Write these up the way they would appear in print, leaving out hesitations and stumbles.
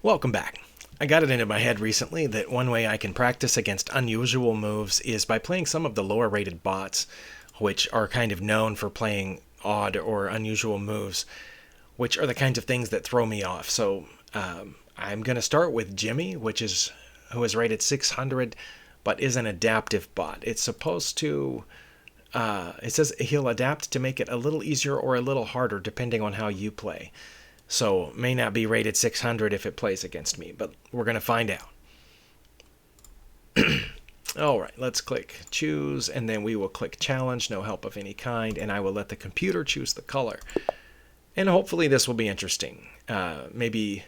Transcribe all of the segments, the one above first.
Welcome back. I got it into my head recently that one way I can practice against unusual moves is by playing some of the lower rated bots, which are kind of known for playing odd or unusual moves, which are the kinds of things that throw me off. So I'm going to start with Jimmy, who is rated 600 but is an adaptive bot. It's supposed to it says he'll adapt to make it a little easier or a little harder depending on how you play. So may not be rated 600 if it plays against me, but we're going to find out. All right, let's click choose, and then we will click challenge, no help of any kind, and I will let the computer choose the color. And hopefully this will be interesting. Maybe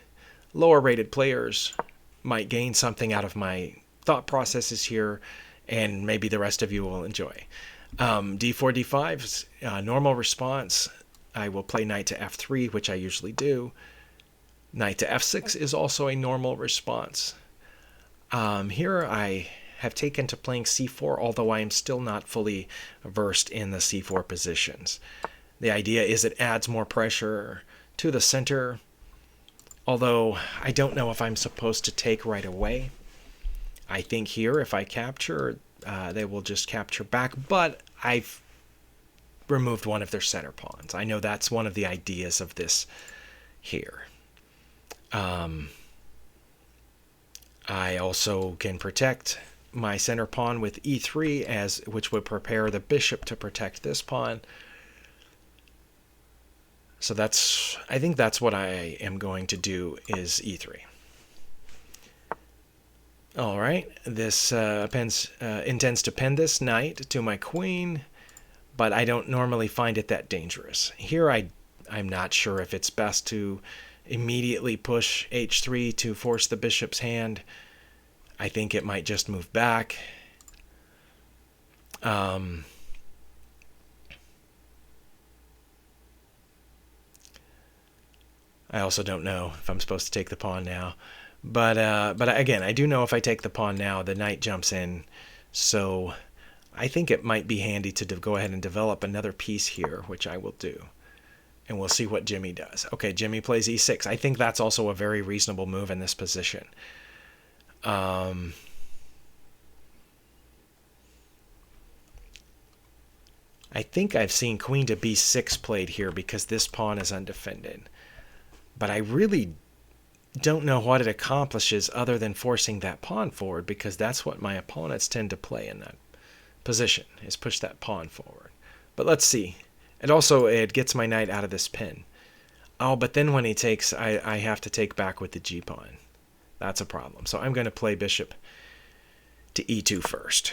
lower rated players might gain something out of my thought processes here, and maybe the rest of you will enjoy. D4, D5's normal response. I will play knight to f3, which I usually do. Knight to f6 is also a normal response. Here I have taken to playing c4, although I am still not fully versed in the c4 positions. The idea is it adds more pressure to the center, although I don't know if I'm supposed to take right away. I think here if I capture, they will just capture back, but I've removed one of their center pawns. I know that's one of the ideas of this here. I also can protect my center pawn with e3, which would prepare the bishop to protect this pawn. So I think that's what I am going to do, is e3. All right, this intends to pin this knight to my queen, but I don't normally find it that dangerous. Here I'm not sure if it's best to immediately push h3 to force the bishop's hand. I think it might just move back. I also don't know if I'm supposed to take the pawn now. But again, I do know if I take the pawn now, the knight jumps in. So I think it might be handy to go ahead and develop another piece here, which I will do. And we'll see what Jimmy does. Okay, Jimmy plays e6. I think that's also a very reasonable move in this position. I think I've seen queen to b6 played here because this pawn is undefended. But I really don't know what it accomplishes other than forcing that pawn forward, because that's what my opponents tend to play in that position, is push that pawn forward. But let's see. And also it gets my knight out of this pin. Oh, but then when he takes, I have to take back with the g-pawn. That's a problem. So I'm going to play bishop to e2 first.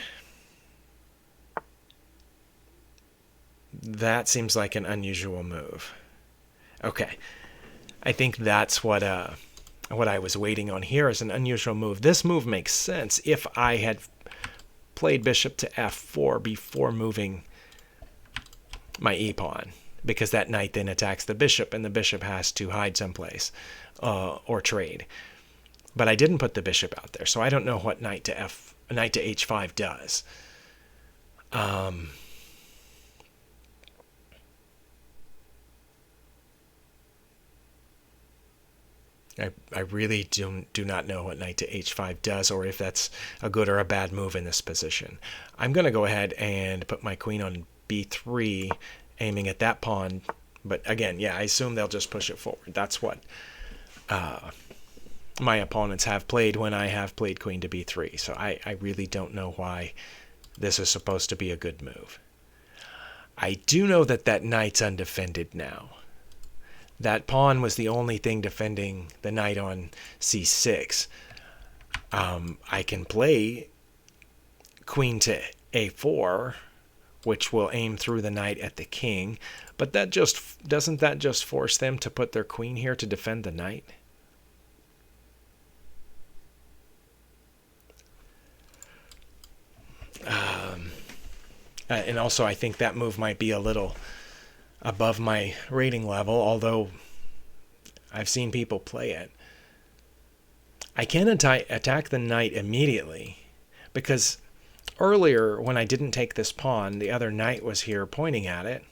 That seems like an unusual move. Okay. I think that's what I was waiting on here, is an unusual move. This move makes sense if I had played bishop to f4 before moving my e-pawn, because that knight then attacks the bishop, and the bishop has to hide someplace or trade. But I didn't put the bishop out there, so I don't know what knight to h5 does. I really do not know what knight to h5 does, or if that's a good or a bad move in this position. I'm going to go ahead and put my queen on b3, aiming at that pawn. But again, yeah, I assume they'll just push it forward. That's what my opponents have played when I have played queen to b3. So I really don't know why this is supposed to be a good move. I do know that that knight's undefended now. That pawn was the only thing defending the knight on c6. I can play queen to a4, which will aim through the knight at the king, but doesn't that just force them to put their queen here to defend the knight? And also I think that move might be a little above my rating level, although I've seen people play it. I can attack the knight immediately, because earlier when I didn't take this pawn, the other knight was here pointing at it.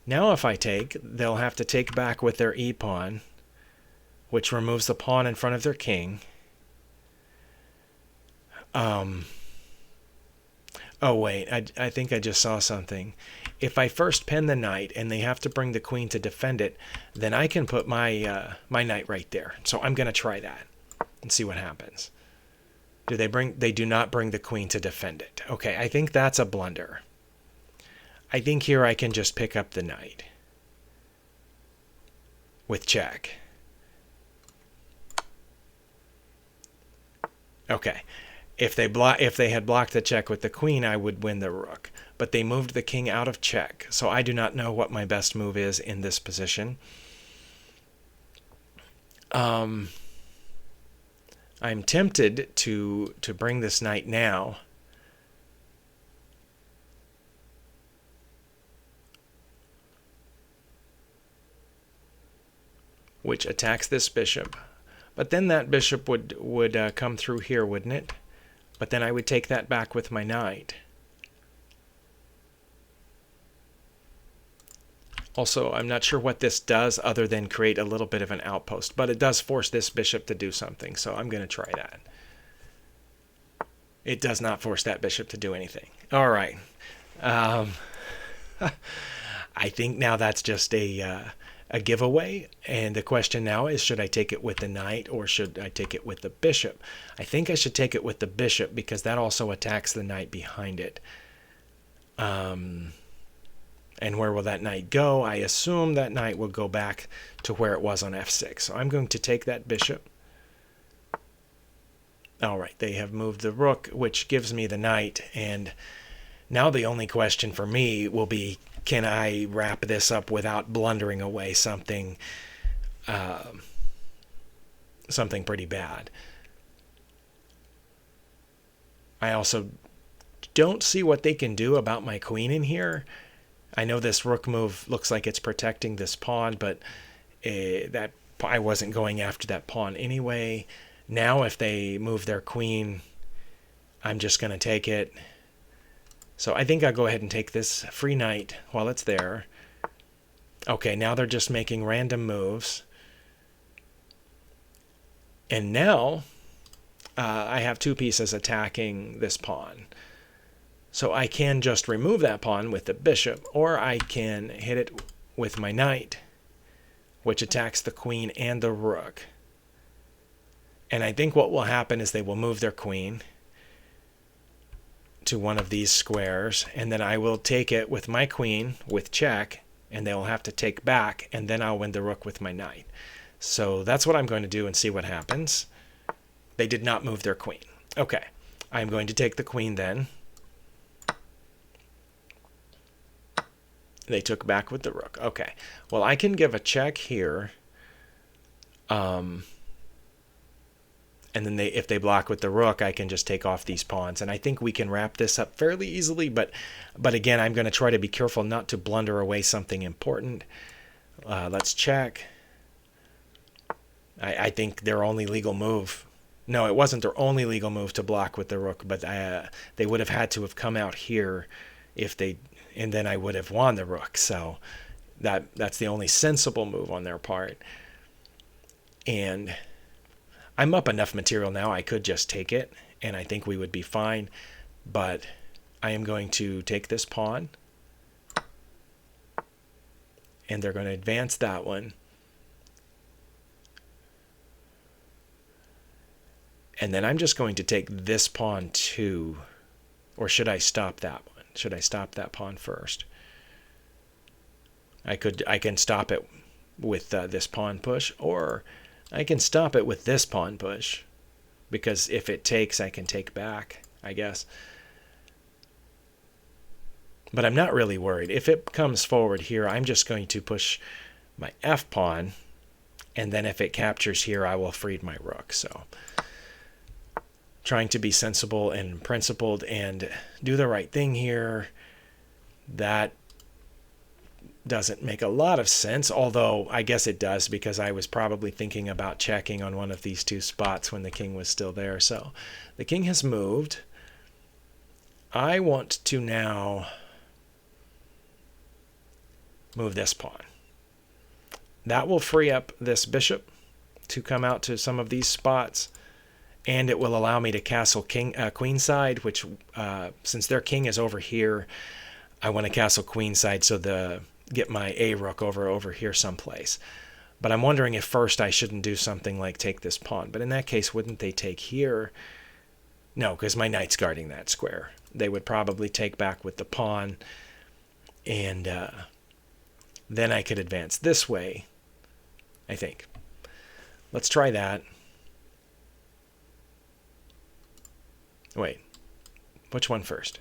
Now if I take, they'll have to take back with their e-pawn, which removes the pawn in front of their king. Oh, wait, I think I just saw something. If I first pen the knight and they have to bring the queen to defend it, then I can put my my knight right there. So I'm going to try that and see what happens. They do not bring the queen to defend it. Okay, I think that's a blunder. I think here I can just pick up the knight with check. Okay. If they had blocked the check with the queen, I would win the rook. But they moved the king out of check, so I do not know what my best move is in this position. I'm tempted to bring this knight now. Which attacks this bishop. But then that bishop would come through here, wouldn't it? But then I would take that back with my knight. Also, I'm not sure what this does other than create a little bit of an outpost. But it does force this bishop to do something, so I'm going to try that. It does not force that bishop to do anything. All right. I think now that's just a giveaway, and the question now is, should I take it with the knight or should I take it with the bishop? I think I should take it with the bishop because that also attacks the knight behind it. And where will that knight go? I assume that knight will go back to where it was on f6. So I'm going to take that bishop. All right, they have moved the rook, which gives me the knight, and now the only question for me will be, can I wrap this up without blundering away something pretty bad? I also don't see what they can do about my queen in here. I know this rook move looks like it's protecting this pawn, but that I wasn't going after that pawn anyway. Now if they move their queen, I'm just going to take it. So I think I'll go ahead and take this free knight while it's there. Okay, now they're just making random moves. And now I have two pieces attacking this pawn. So I can just remove that pawn with the bishop, or I can hit it with my knight, which attacks the queen and the rook. And I think what will happen is they will move their queen to one of these squares, and then I will take it with my queen with check, and they'll have to take back, and then I'll win the rook with my knight. So that's what I'm going to do and see what happens. They did not move their queen. Okay, I'm going to take the queen then. They took back with the rook. Okay, well, I can give a check here. And then if they block with the rook, I can just take off these pawns. And I think we can wrap this up fairly easily. But again, I'm going to try to be careful not to blunder away something important. Let's check. I think their only legal move... No, it wasn't their only legal move to block with the rook. But they would have had to have come out here if they... And then I would have won the rook. So that's the only sensible move on their part. And... I'm up enough material now, I could just take it, and I think we would be fine. But I am going to take this pawn, and they're going to advance that one. And then I'm just going to take this pawn too. Or should I stop that one? Should I stop that pawn first? I can stop it with this pawn push, or I can stop it with this pawn push, because if it takes, I can take back, I guess. But I'm not really worried. If it comes forward here, I'm just going to push my f pawn, and then if it captures here, I will free my rook. So trying to be sensible and principled and do the right thing here. That doesn't make a lot of sense, although I guess it does, because I was probably thinking about checking on one of these two spots when the king was still there. So the king has moved. I want to now move this pawn. That will free up this bishop to come out to some of these spots. And it will allow me to castle queenside, which since their king is over here, I want to castle queenside so get my A rook over here someplace. But I'm wondering if first I shouldn't do something like take this pawn. But in that case, wouldn't they take here? No, because my knight's guarding that square. They would probably take back with the pawn, and then I could advance this way, I think. Let's try that. Wait, which one first?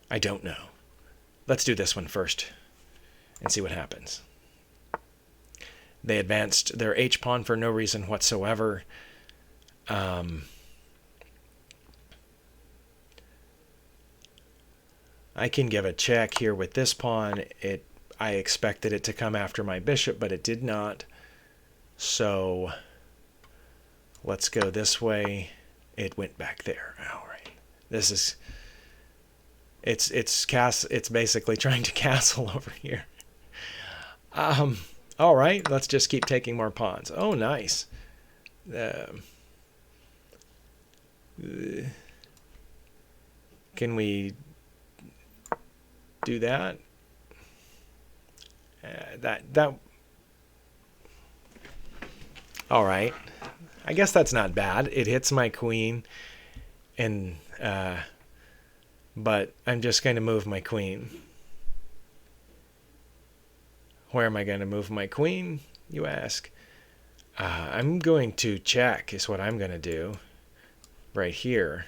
I don't know. Let's do this one first and see what happens. They advanced their h-pawn for no reason whatsoever. I can give a check here with this pawn. I expected it to come after my bishop, but it did not. So let's go this way. It went back there. All right. This is it's basically trying to castle over here. All right, let's just keep taking more pawns. Oh, nice. Can we do that? That. All right. I guess that's not bad. It hits my queen, and but I'm just going to move my queen. Where am I going to move my queen, you ask? I'm going to check is what I'm going to do. Right here.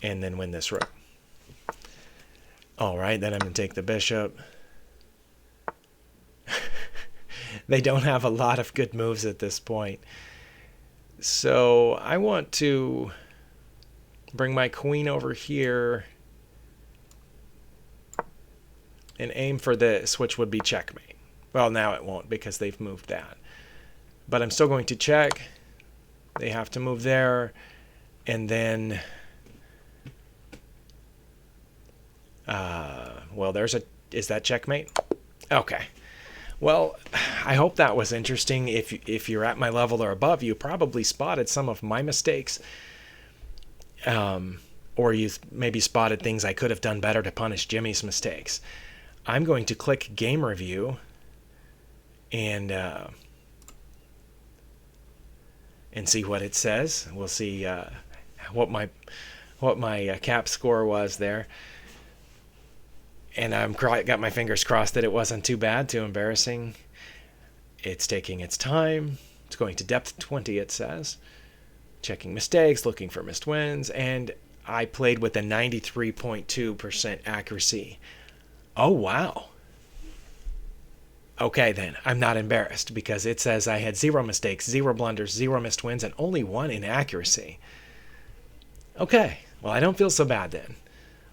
And then win this rook. All right, then I'm going to take the bishop. They don't have a lot of good moves at this point. So I want to bring my queen over here and aim for this, which would be checkmate. Well, now it won't because they've moved that. But I'm still going to check. They have to move there. And then, well, is that checkmate? Okay. Well, I hope that was interesting. If you're at my level or above, you probably spotted some of my mistakes. Or you maybe spotted things I could have done better to punish Jimmy's mistakes. I'm going to click Game Review and see what it says. We'll see what my cap score was there. And I've got my fingers crossed that it wasn't too bad, too embarrassing. It's taking its time. It's going to depth 20, it says. Checking mistakes, looking for missed wins, and I played with a 93.2% accuracy. Oh, wow. Okay, then. I'm not embarrassed because it says I had 0 mistakes, 0 blunders, 0 missed wins, and only 1 inaccuracy. Okay, well, I don't feel so bad then.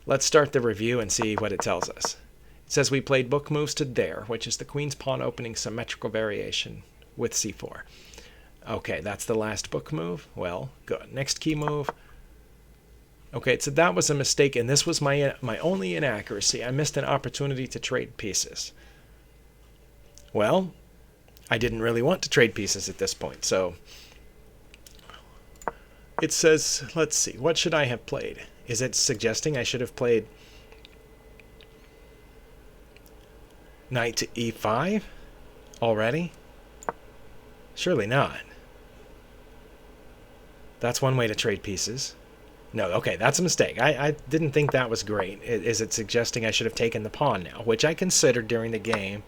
Let's start the review and see what it tells us. It says we played book moves to there, which is the queen's pawn opening symmetrical variation with c4. Okay, that's the last book move. Well, good. Next key move. Okay, so that was a mistake, and this was my only inaccuracy. I missed an opportunity to trade pieces. Well, I didn't really want to trade pieces at this point, so it says, let's see, what should I have played? Is it suggesting I should have played knight to e5 already? Surely not. That's one way to trade pieces. No, okay, that's a mistake. I didn't think that was great. Is it suggesting I should have taken the pawn now, which I considered during the game.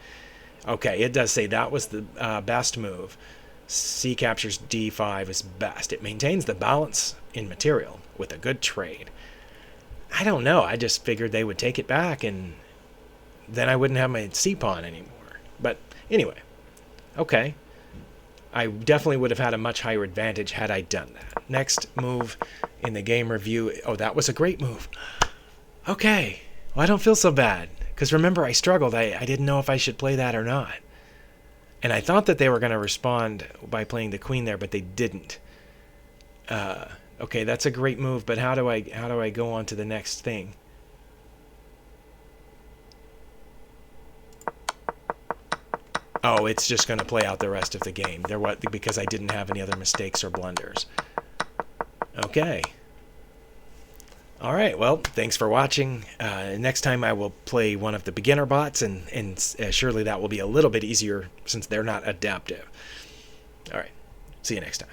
Okay, it does say that was the best move. C captures d5 is best. It maintains the balance in material with a good trade. I don't know. I just figured they would take it back, and then I wouldn't have my c-pawn anymore. But anyway, okay. I definitely would have had a much higher advantage had I done that. Next move in the game review. Oh, that was a great move. Okay. Well, I don't feel so bad. Because remember, I struggled. I didn't know if I should play that or not. And I thought that they were going to respond by playing the queen there, but they didn't. Okay, that's a great move, but how do I go on to the next thing? Oh, it's just going to play out the rest of the game. Because I didn't have any other mistakes or blunders. Okay. All right, well, thanks for watching. Next time I will play one of the beginner bots, and surely that will be a little bit easier since they're not adaptive. All right, see you next time.